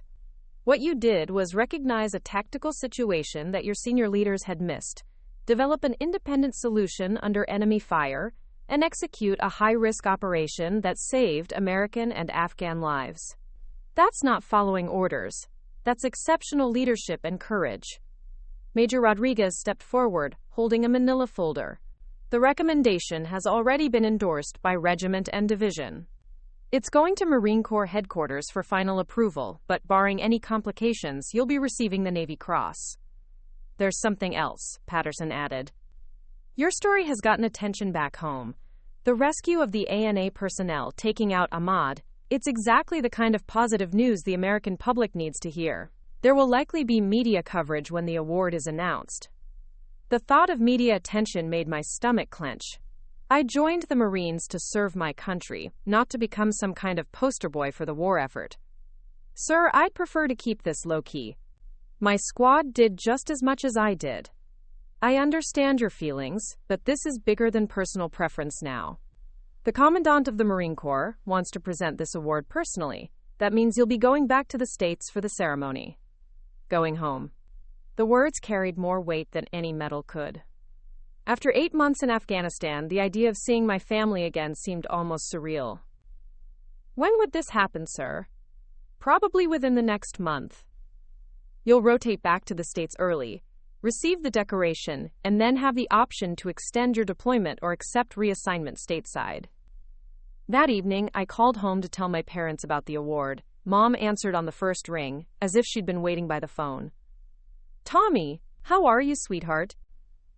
What you did was recognize a tactical situation that your senior leaders had missed, develop an independent solution under enemy fire, and execute a high-risk operation that saved American and Afghan lives. That's not following orders. That's exceptional leadership and courage." Major Rodriguez stepped forward, holding a manila folder. "The recommendation has already been endorsed by regiment and division. It's going to Marine Corps headquarters for final approval, but barring any complications, you'll be receiving the Navy Cross." "There's something else," Patterson added. "Your story has gotten attention back home. The rescue of the ANA personnel taking out Ahmad, it's exactly the kind of positive news the American public needs to hear. There will likely be media coverage when the award is announced." The thought of media attention made my stomach clench. I joined the Marines to serve my country, not to become some kind of poster boy for the war effort. Sir, I'd prefer to keep this low-key. My squad did just as much as I did. I understand your feelings, but this is bigger than personal preference now. The Commandant of the Marine Corps wants to present this award personally. That means you'll be going back to the States for the ceremony. Going home. The words carried more weight than any medal could. After 8 months in Afghanistan, the idea of seeing my family again seemed almost surreal. When would this happen, sir? Probably within the next month. You'll rotate back to the States early, receive the decoration, and then have the option to extend your deployment or accept reassignment stateside. That evening, I called home to tell my parents about the award. Mom answered on the first ring, as if she'd been waiting by the phone. Tommy, how are you, sweetheart?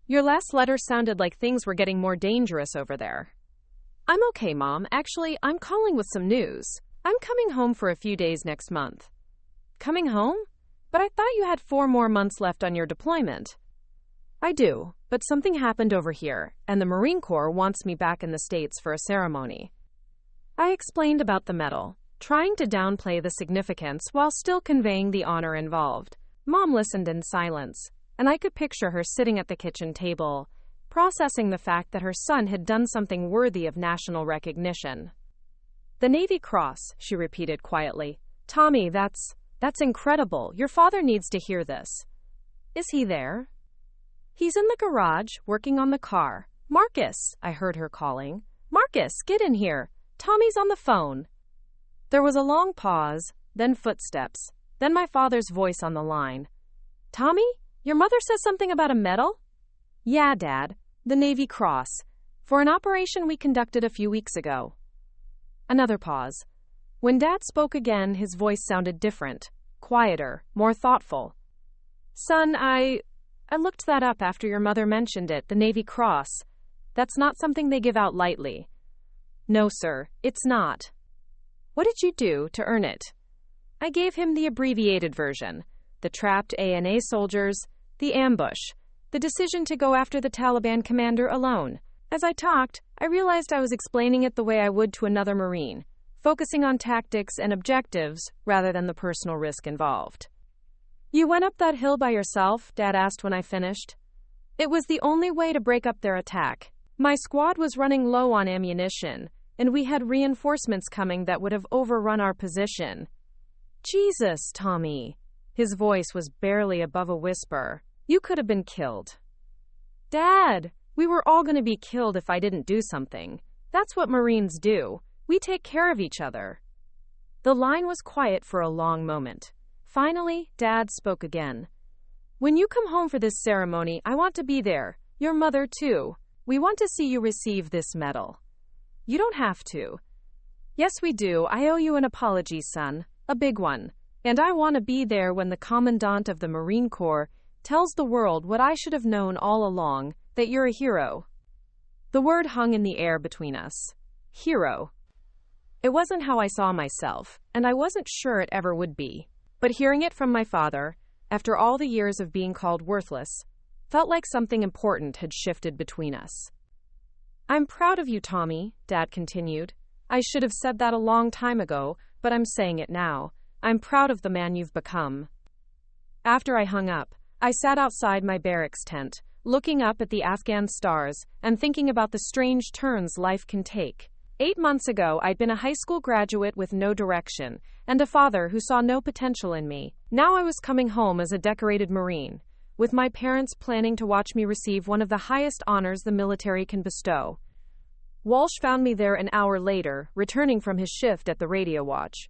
Your last letter sounded like things were getting more dangerous over there. I'm okay, Mom. Actually, I'm calling with some news. I'm coming home for a few days next month. Coming home? But I thought you had 4 more months left on your deployment. I do, but something happened over here, and the Marine Corps wants me back in the States for a ceremony. I explained about the medal, trying to downplay the significance while still conveying the honor involved. Mom listened in silence, and I could picture her sitting at the kitchen table, processing the fact that her son had done something worthy of national recognition. The Navy Cross, she repeated quietly. Tommy, that's incredible. Your father needs to hear this. Is he there? He's in the garage, working on the car. Marcus, I heard her calling. Marcus, get in here. Tommy's on the phone. There was a long pause, then footsteps, then my father's voice on the line. Tommy, your mother says something about a medal? Yeah, Dad, the Navy Cross, for an operation we conducted a few weeks ago. Another pause. When Dad spoke again, his voice sounded different, quieter, more thoughtful. Son, I looked that up after your mother mentioned it, the Navy Cross. That's not something they give out lightly. No, sir, it's not. What did you do to earn it? I gave him the abbreviated version. The trapped ANA soldiers, the ambush, the decision to go after the Taliban commander alone. As I talked, I realized I was explaining it the way I would to another Marine, focusing on tactics and objectives rather than the personal risk involved. You went up that hill by yourself? Dad asked when I finished. It was the only way to break up their attack. My squad was running low on ammunition, and we had reinforcements coming that would have overrun our position. Jesus, Tommy. His voice was barely above a whisper. You could have been killed. Dad, we were all going to be killed if I didn't do something. That's what Marines do. We take care of each other. The line was quiet for a long moment. Finally, Dad spoke again. When you come home for this ceremony, I want to be there. Your mother, too. We want to see you receive this medal. You don't have to. Yes, we do. I owe you an apology, son. A big one. And I want to be there when the Commandant of the Marine Corps tells the world what I should have known all along, that you're a hero. The word hung in the air between us. Hero. It wasn't how I saw myself, and I wasn't sure it ever would be. But hearing it from my father, after all the years of being called worthless, felt like something important had shifted between us. I'm proud of you, Tommy, Dad continued. I should have said that a long time ago, but I'm saying it now. I'm proud of the man you've become. After I hung up, I sat outside my barracks tent, looking up at the Afghan stars and thinking about the strange turns life can take. 8 months ago, I'd been a high school graduate with no direction and a father who saw no potential in me. Now I was coming home as a decorated Marine, with my parents planning to watch me receive one of the highest honors the military can bestow. Walsh found me there an hour later, returning from his shift at the radio watch.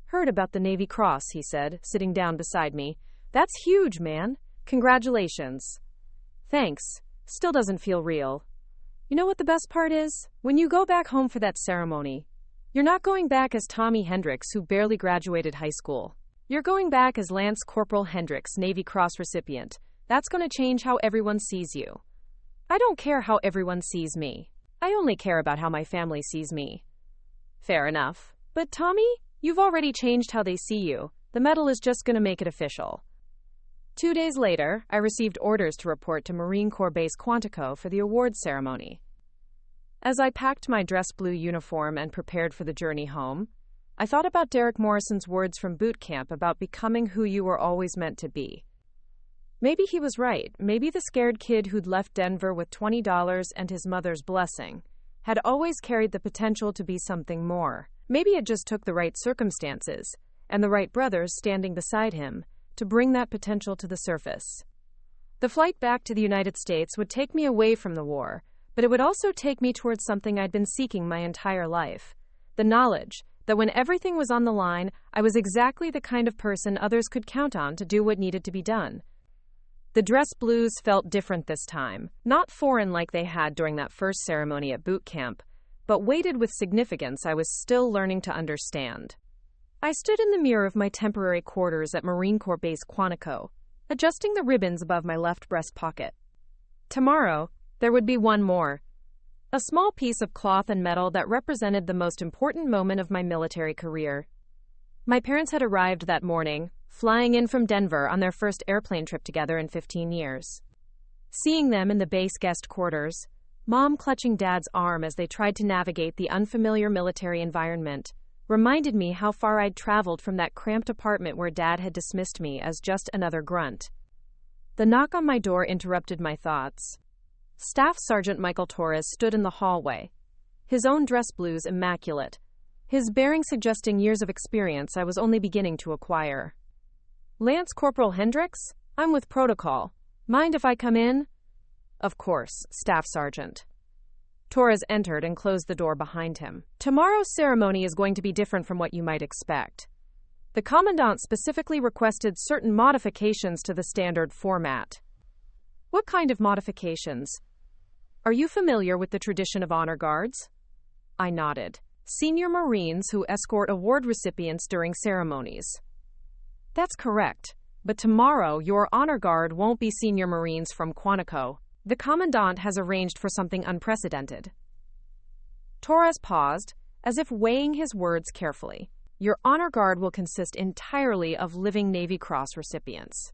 Heard about the Navy Cross, he said, sitting down beside me. That's huge, man. Congratulations. Thanks. Still doesn't feel real. You know what the best part is? When you go back home for that ceremony, you're not going back as Tommy Hendricks, who barely graduated high school. You're going back as Lance Corporal Hendricks, Navy Cross recipient. That's going to change how everyone sees you. I don't care how everyone sees me. I only care about how my family sees me. Fair enough. But Tommy, you've already changed how they see you. The medal is just going to make it official. 2 days later, I received orders to report to Marine Corps Base Quantico for the awards ceremony. As I packed my dress blue uniform and prepared for the journey home, I thought about Derek Morrison's words from boot camp about becoming who you were always meant to be. Maybe he was right. Maybe the scared kid who'd left Denver with $20 and his mother's blessing had always carried the potential to be something more. Maybe it just took the right circumstances and the right brothers standing beside him to bring that potential to the surface. The flight back to the United States would take me away from the war, but it would also take me towards something I'd been seeking my entire life. The knowledge that when everything was on the line, I was exactly the kind of person others could count on to do what needed to be done. The dress blues felt different this time, not foreign like they had during that first ceremony at boot camp, but weighted with significance I was still learning to understand. I stood in the mirror of my temporary quarters at Marine Corps Base Quantico, adjusting the ribbons above my left breast pocket. Tomorrow, there would be one more. A small piece of cloth and metal that represented the most important moment of my military career. My parents had arrived that morning, flying in from Denver on their first airplane trip together in 15 years. Seeing them in the base guest quarters, Mom clutching Dad's arm as they tried to navigate the unfamiliar military environment, reminded me how far I'd traveled from that cramped apartment where Dad had dismissed me as just another grunt. The knock on my door interrupted my thoughts. Staff Sergeant Michael Torres stood in the hallway, his own dress blues immaculate, his bearing suggesting years of experience I was only beginning to acquire. "Lance Corporal Hendricks? I'm with protocol. Mind if I come in?" "Of course, Staff Sergeant." Torres entered and closed the door behind him. "Tomorrow's ceremony is going to be different from what you might expect. The Commandant specifically requested certain modifications to the standard format." "What kind of modifications?" "Are you familiar with the tradition of honor guards?" I nodded. "Senior Marines who escort award recipients during ceremonies." "That's correct, but tomorrow your honor guard won't be senior Marines from Quantico. The Commandant has arranged for something unprecedented." Torres paused, as if weighing his words carefully. "Your honor guard will consist entirely of living Navy Cross recipients."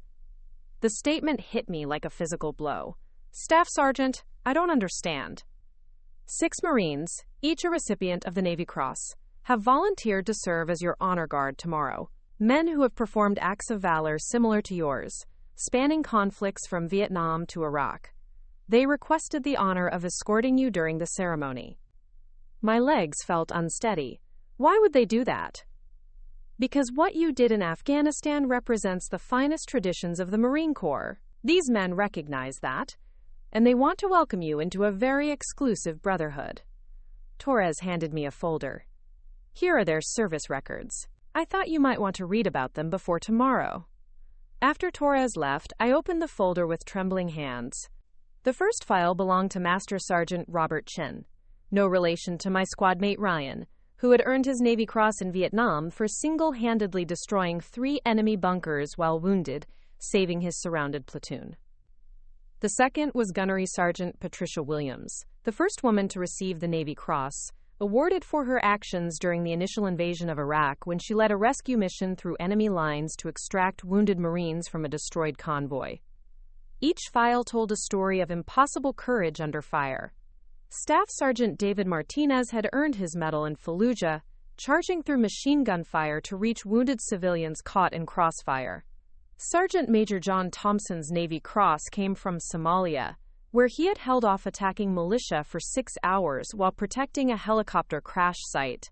The statement hit me like a physical blow. "Staff Sergeant, I don't understand." 6 Marines, each a recipient of the Navy Cross, have volunteered to serve as your honor guard tomorrow. Men who have performed acts of valor similar to yours, spanning conflicts from Vietnam to Iraq. They requested the honor of escorting you during the ceremony. My legs felt unsteady. Why would they do that? Because what you did in Afghanistan represents the finest traditions of the Marine Corps. These men recognize that, and they want to welcome you into a very exclusive brotherhood. Torres handed me a folder. "Here are their service records. I thought you might want to read about them before tomorrow." After Torres left, I opened the folder with trembling hands. The first file belonged to Master Sergeant Robert Chin, no relation to my squad mate Ryan, who had earned his Navy Cross in Vietnam for single-handedly destroying 3 enemy bunkers while wounded, saving his surrounded platoon. The second was Gunnery Sergeant Patricia Williams, the first woman to receive the Navy Cross, awarded for her actions during the initial invasion of Iraq when she led a rescue mission through enemy lines to extract wounded Marines from a destroyed convoy. Each file told a story of impossible courage under fire. Staff Sergeant David Martinez had earned his medal in Fallujah, charging through machine gun fire to reach wounded civilians caught in crossfire. Sergeant Major John Thompson's Navy Cross came from Somalia, where he had held off attacking militia for 6 hours while protecting a helicopter crash site.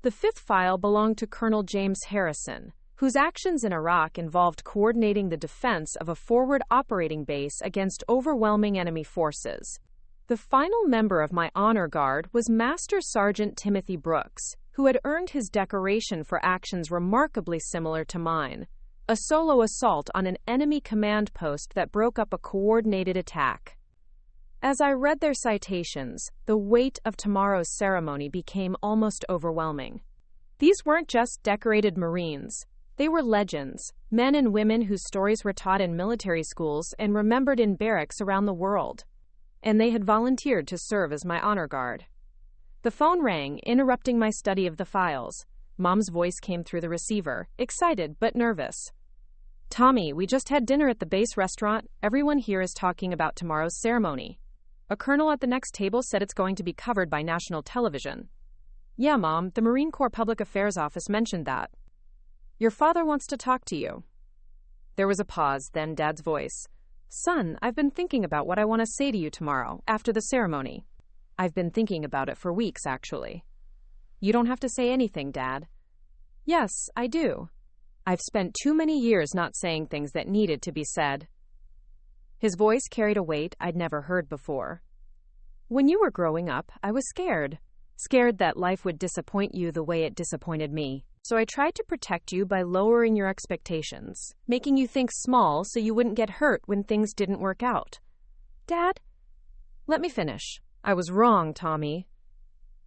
The fifth file belonged to Colonel James Harrison, whose actions in Iraq involved coordinating the defense of a forward operating base against overwhelming enemy forces. The final member of my honor guard was Master Sergeant Timothy Brooks, who had earned his decoration for actions remarkably similar to mine. A solo assault on an enemy command post that broke up a coordinated attack. As I read their citations, the weight of tomorrow's ceremony became almost overwhelming. These weren't just decorated Marines. They were legends, men and women whose stories were taught in military schools and remembered in barracks around the world. And they had volunteered to serve as my honor guard. The phone rang, interrupting my study of the files. Mom's voice came through the receiver, excited but nervous. "Tommy, we just had dinner at the base restaurant. Everyone here is talking about tomorrow's ceremony. A colonel at the next table said it's going to be covered by national television." Yeah, Mom, the Marine Corps Public Affairs Office mentioned that. Your father wants to talk to you. There was a pause, then Dad's voice. Son, I've been thinking about what I want to say to you tomorrow, after the ceremony. I've been thinking about it for weeks, actually. You don't have to say anything, Dad. Yes, I do. I've spent too many years not saying things that needed to be said. His voice carried a weight I'd never heard before. When you were growing up, I was scared. Scared that life would disappoint you the way it disappointed me. So I tried to protect you by lowering your expectations, making you think small so you wouldn't get hurt when things didn't work out. Dad, let me finish. I was wrong, Tommy.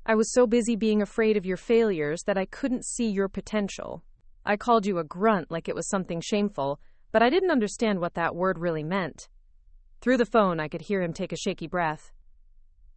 I was so busy being afraid of your failures that I couldn't see your potential. I called you a grunt like it was something shameful, but I didn't understand what that word really meant. Through the phone, I could hear him take a shaky breath.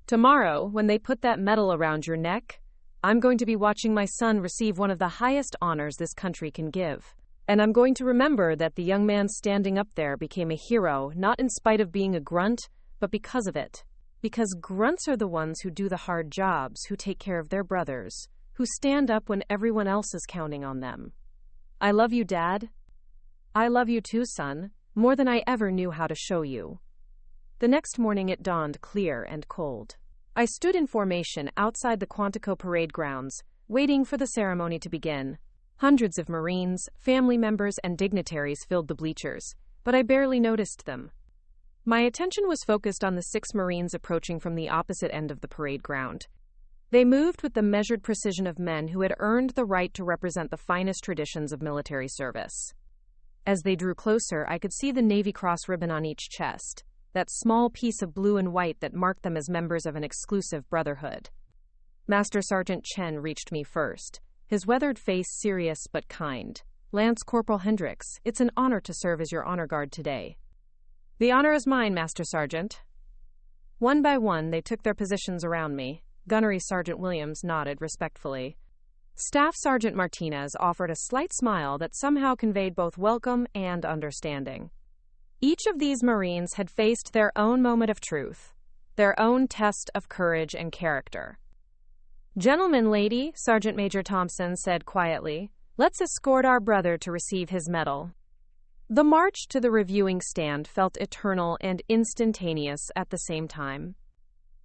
Tomorrow, when they put that medal around your neck, I'm going to be watching my son receive one of the highest honors this country can give. And I'm going to remember that the young man standing up there became a hero, not in spite of being a grunt, but because of it. Because grunts are the ones who do the hard jobs, who take care of their brothers, who stand up when everyone else is counting on them. I love you, Dad. I love you too, son, more than I ever knew how to show you. The next morning it dawned clear and cold. I stood in formation outside the Quantico parade grounds, waiting for the ceremony to begin. Hundreds of Marines, family members, and dignitaries filled the bleachers, but I barely noticed them. My attention was focused on the 6 Marines approaching from the opposite end of the parade ground. They moved with the measured precision of men who had earned the right to represent the finest traditions of military service. As they drew closer, I could see the Navy Cross ribbon on each chest, that small piece of blue and white that marked them as members of an exclusive brotherhood. Master Sergeant Chen reached me first, his weathered face serious but kind. Lance Corporal Hendricks, it's an honor to serve as your honor guard today. The honor is mine, Master Sergeant. One by one, they took their positions around me. Gunnery Sergeant Williams nodded respectfully. Staff Sergeant Martinez offered a slight smile that somehow conveyed both welcome and understanding. Each of these Marines had faced their own moment of truth, their own test of courage and character. Gentlemen, lady, Sergeant Major Thompson said quietly, let's escort our brother to receive his medal. The march to the reviewing stand felt eternal and instantaneous at the same time.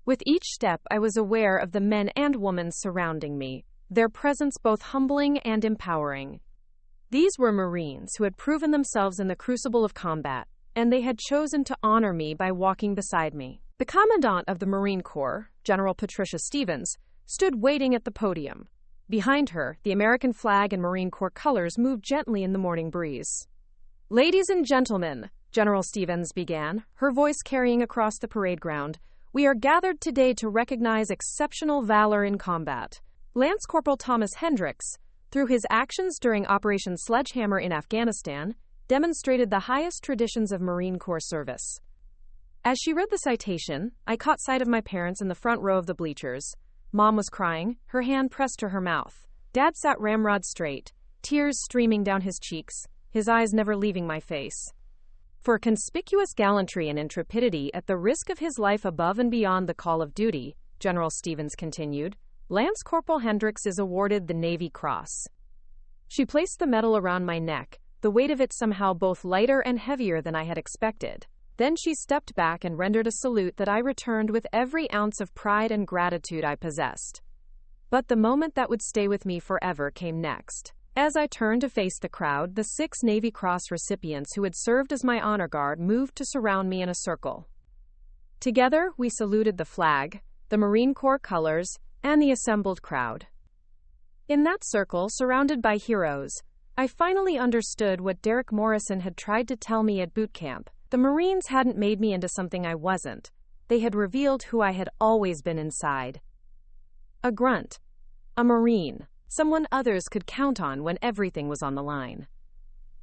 With each step, I was aware of the men and women surrounding me, their presence both humbling and empowering. These were Marines who had proven themselves in the crucible of combat, and they had chosen to honor me by walking beside me. The Commandant of the Marine Corps, General Patricia Stevens, stood waiting at the podium. Behind her, the American flag and Marine Corps colors moved gently in the morning breeze. Ladies and gentlemen, General Stevens began, her voice carrying across the parade ground, we are gathered today to recognize exceptional valor in combat. Lance Corporal Thomas Hendricks, through his actions during Operation Sledgehammer in Afghanistan, demonstrated the highest traditions of Marine Corps service. As she read the citation, I caught sight of my parents in the front row of the bleachers. Mom was crying, her hand pressed to her mouth. Dad sat ramrod straight, tears streaming down his cheeks, his eyes never leaving my face. For conspicuous gallantry and intrepidity at the risk of his life above and beyond the call of duty, General Stevens continued, Lance Corporal Hendricks is awarded the Navy Cross. She placed the medal around my neck, the weight of it somehow both lighter and heavier than I had expected. Then she stepped back and rendered a salute that I returned with every ounce of pride and gratitude I possessed. But the moment that would stay with me forever came next. As I turned to face the crowd, the 6 Navy Cross recipients who had served as my honor guard moved to surround me in a circle. Together, we saluted the flag, the Marine Corps colors, and the assembled crowd. In that circle, surrounded by heroes, I finally understood what Derek Morrison had tried to tell me at boot camp. The Marines hadn't made me into something I wasn't. They had revealed who I had always been inside. A grunt. A Marine. Someone others could count on when everything was on the line.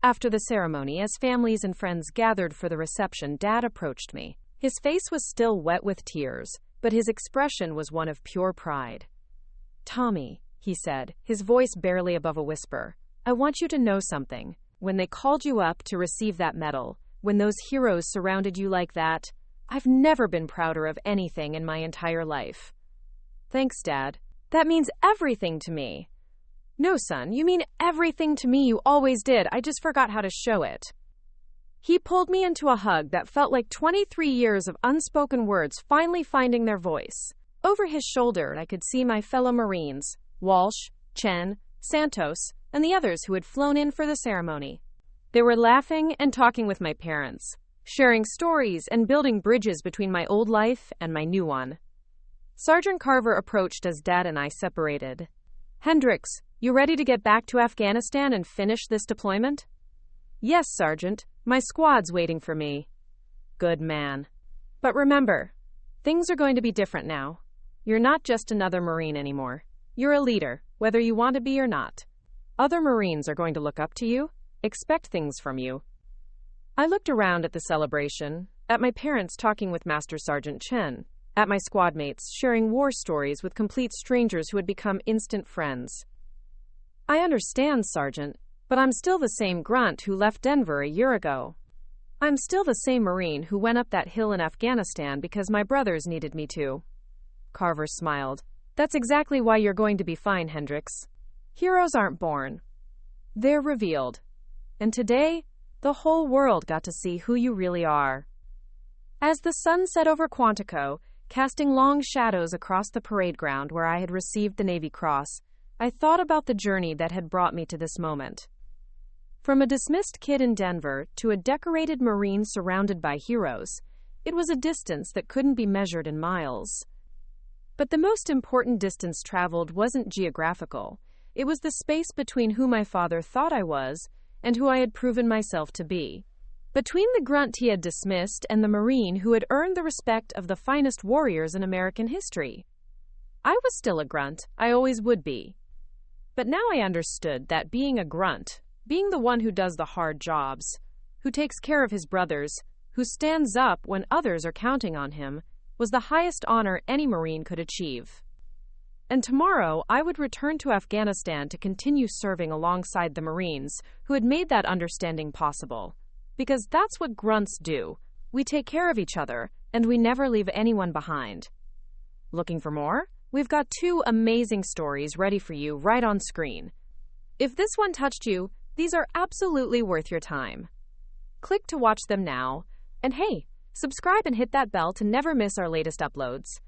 After the ceremony, as families and friends gathered for the reception, Dad approached me. His face was still wet with tears, but his expression was one of pure pride. Tommy, he said, his voice barely above a whisper, I want you to know something. When they called you up to receive that medal, when those heroes surrounded you like that, I've never been prouder of anything in my entire life. Thanks, Dad. That means everything to me. No, son, you mean everything to me. You always did. I just forgot how to show it. He pulled me into a hug that felt like 23 years of unspoken words finally finding their voice. Over his shoulder, I could see my fellow Marines, Walsh, Chen, Santos, and the others who had flown in for the ceremony. They were laughing and talking with my parents, sharing stories and building bridges between my old life and my new one. Sergeant Carver approached as Dad and I separated. Hendricks, you ready to get back to Afghanistan and finish this deployment? Yes, Sergeant. My squad's waiting for me. Good man. But remember, things are going to be different now. You're not just another Marine anymore. You're a leader, whether you want to be or not. Other Marines are going to look up to you, expect things from you. I looked around at the celebration, at my parents talking with Master Sergeant Chen, at my squad mates sharing war stories with complete strangers who had become instant friends. I understand, Sergeant, but I'm still the same grunt who left Denver a year ago. I'm still the same Marine who went up that hill in Afghanistan because my brothers needed me to. Carver smiled. That's exactly why you're going to be fine, Hendricks. Heroes aren't born. They're revealed. And today, the whole world got to see who you really are. As the sun set over Quantico, casting long shadows across the parade ground where I had received the Navy Cross, I thought about the journey that had brought me to this moment. From a dismissed kid in Denver to a decorated Marine surrounded by heroes, it was a distance that couldn't be measured in miles. But the most important distance traveled wasn't geographical. It was the space between who my father thought I was and who I had proven myself to be. Between the grunt he had dismissed and the Marine who had earned the respect of the finest warriors in American history. I was still a grunt. I always would be. But now I understood that being a grunt, being the one who does the hard jobs, who takes care of his brothers, who stands up when others are counting on him, was the highest honor any Marine could achieve. And tomorrow I would return to Afghanistan to continue serving alongside the Marines who had made that understanding possible. Because that's what grunts do. We take care of each other, and we never leave anyone behind. Looking for more? We've got 2 amazing stories ready for you right on screen. If this one touched you, these are absolutely worth your time. Click to watch them now, and hey, subscribe and hit that bell to never miss our latest uploads.